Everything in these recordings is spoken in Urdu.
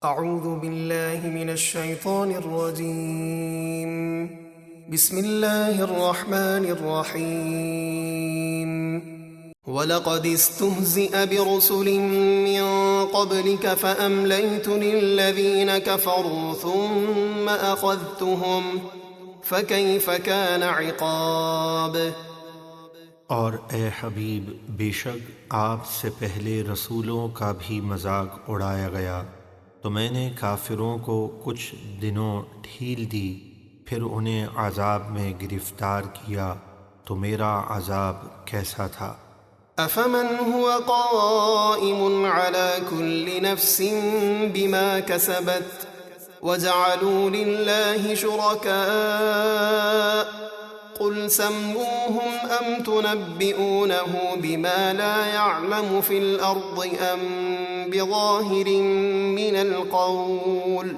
اعوذ باللہ من الشیطان الرجیم بسم اللہ الرحمن الرحیم وَلَقَدِ اسْتُهْزِئَ بِرُسُلٍ مِّن قَبْلِكَ فَأَمْلَيْتُ لِلَّذِينَ كَفَرُوا ثُمَّ أَخَذْتُهُمْ فَكَيْفَ كَانَ عِقَابِ۔ اور اے حبیب، بے شک آپ سے پہلے رسولوں کا بھی مذاق اڑایا گیا تو میں نے کافروں کو کچھ دنوں ڈھیل دی، پھر انہیں عذاب میں گرفتار کیا تو میرا عذاب کیسا تھا۔ أَفَمَنْ هُوَ قَائِمٌ عَلَى كُلِّ نَفْسٍ بِمَا كَسَبَتْ وَجَعَلُوا لِلَّهِ شُرَكَاءَ قُلْ سَمُّوهُمْ أَمْ تُنَبِّئُونَهُ بِمَا لَا يَعْلَمُ فِي الْأَرْضِ أَمْ بِظَاهِرٍ مِّنَ الْقَوْلِ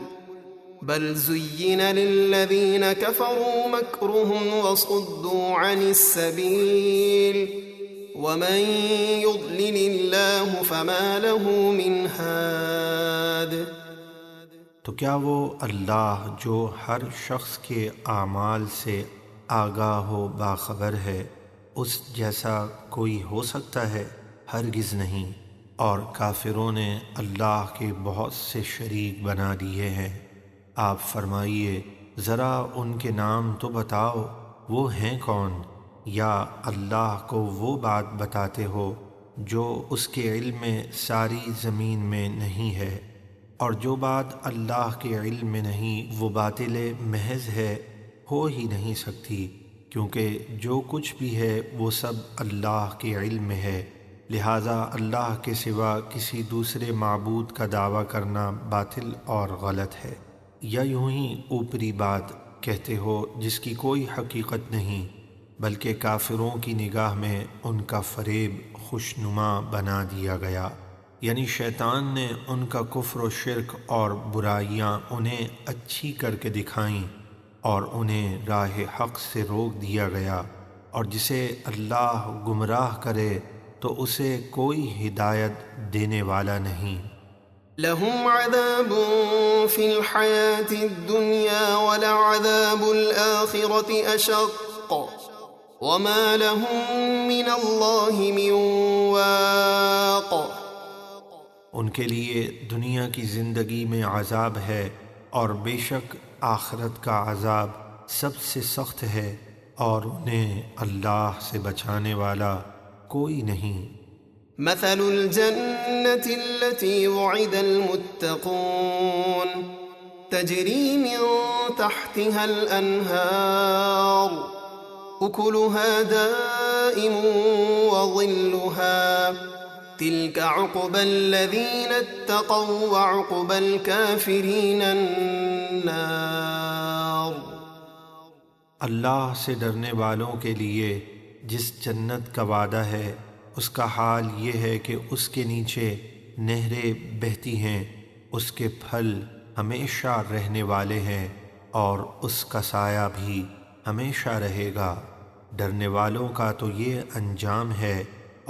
بَلْ زُيِّنَ لِلَّذِينَ كَفَرُوا مَكْرُهُمْ وَصُدُّوا عَنِ السَّبِيلِ وَمَن يُضْلِلِ اللَّهُ فَمَا لَهُ مِنْ هَادٍ۔ تو کیا وہ اللہ جو ہر شخص کے اعمال سے آگاہ و باخبر ہے، اس جیسا کوئی ہو سکتا ہے؟ ہرگز نہیں۔ اور کافروں نے اللہ کے بہت سے شریک بنا دیے ہیں۔ آپ فرمائیے ذرا ان کے نام تو بتاؤ، وہ ہیں کون؟ یا اللہ کو وہ بات بتاتے ہو جو اس کے علم میں ساری زمین میں نہیں ہے، اور جو بات اللہ کے علم میں نہیں وہ باطل محض ہے، ہو ہی نہیں سکتی، کیونکہ جو کچھ بھی ہے وہ سب اللہ کے علم میں ہے، لہٰذا اللہ کے سوا کسی دوسرے معبود کا دعویٰ کرنا باطل اور غلط ہے۔ یا یوں ہی اوپری بات کہتے ہو جس کی کوئی حقیقت نہیں، بلکہ کافروں کی نگاہ میں ان کا فریب خوشنما بنا دیا گیا، یعنی شیطان نے ان کا کفر و شرک اور برائیاں انہیں اچھی کر کے دکھائیں اور انہیں راہ حق سے روک دیا گیا، اور جسے اللہ گمراہ کرے تو اسے کوئی ہدایت دینے والا نہیں۔ لهم عذاب في الحياة الدنيا ولعذاب الآخرة أشق وما لهم من الله من واق۔ ان کے لیے دنیا کی زندگی میں عذاب ہے، اور بے شک آخرت کا عذاب سب سے سخت ہے، اور انہیں اللہ سے بچانے والا کوئی نہیں۔ مثل الجنة التي وعد المتقون تجري من تحتها الأنهار أكلها دائم وظلها تلك عقبى الذين اتقوا وعقبى الكافرين النار۔ اللہ سے ڈرنے والوں کے لیے جس جنت کا وعدہ ہے اس کا حال یہ ہے کہ اس کے نیچے نہریں بہتی ہیں، اس کے پھل ہمیشہ رہنے والے ہیں، اور اس کا سایہ بھی ہمیشہ رہے گا۔ ڈرنے والوں کا تو یہ انجام ہے،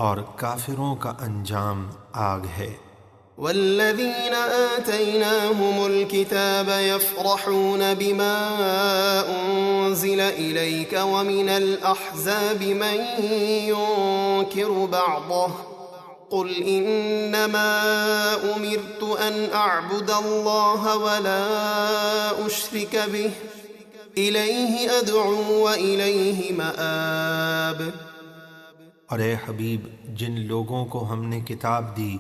اور کافروں کا انجام آگ ہے۔ والذين آتيناهم الكتاب يفرحون بما أنزل إليك ومن الأحزاب من ينكر بعضه قل إنما أمرت أن أعبد الله ولا أشرك به إليه أدعو وإليه مآب۔ اور اے حبیب، جن لوگوں کو ہم نے کتاب دی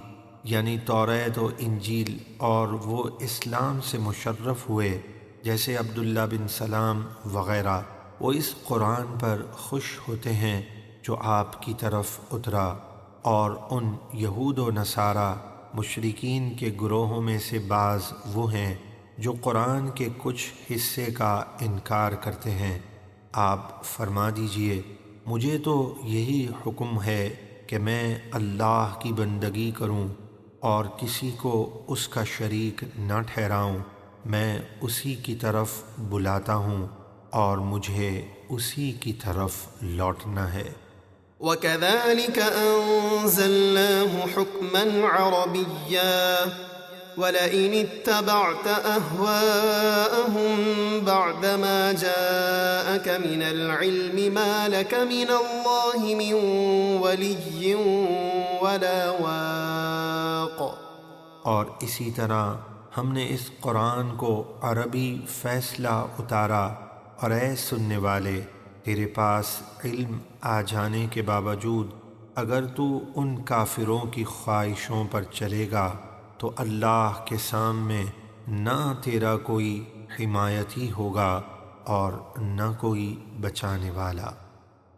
یعنی توریت و انجیل، اور وہ اسلام سے مشرف ہوئے جیسے عبداللہ بن سلام وغیرہ، وہ اس قرآن پر خوش ہوتے ہیں جو آپ کی طرف اترا، اور ان یہود و نصارہ مشرکین کے گروہوں میں سے بعض وہ ہیں جو قرآن کے کچھ حصے کا انکار کرتے ہیں۔ آپ فرما دیجئے مجھے تو یہی حکم ہے کہ میں اللہ کی بندگی کروں اور کسی کو اس کا شریک نہ ٹھہراؤں، میں اسی کی طرف بلاتا ہوں اور مجھے اسی کی طرف لوٹنا ہے۔ وَكَذَلِكَ أَنزَلْنَاهُ حُكْمًا عَرَبِيًّا وَلَئِنِ اتَّبَعْتَ أَهْوَاءَهُمْ بَعْدَمَا جَاءَكَ مِنَ الْعِلْمِ مَا لَكَ مِنَ اللَّهِ مِنْ وَلِيٍّ وَلَا وَاقٍ۔ اور اسی طرح ہم نے اس قرآن کو عربی فیصلہ اتارا، اور اے سننے والے، تیرے پاس علم آ جانے کے باوجود اگر تو ان کافروں کی خواہشوں پر چلے گا تو اللہ کے سامنے نہ تیرا کوئی حمایتی ہوگا اور نہ کوئی بچانے والا۔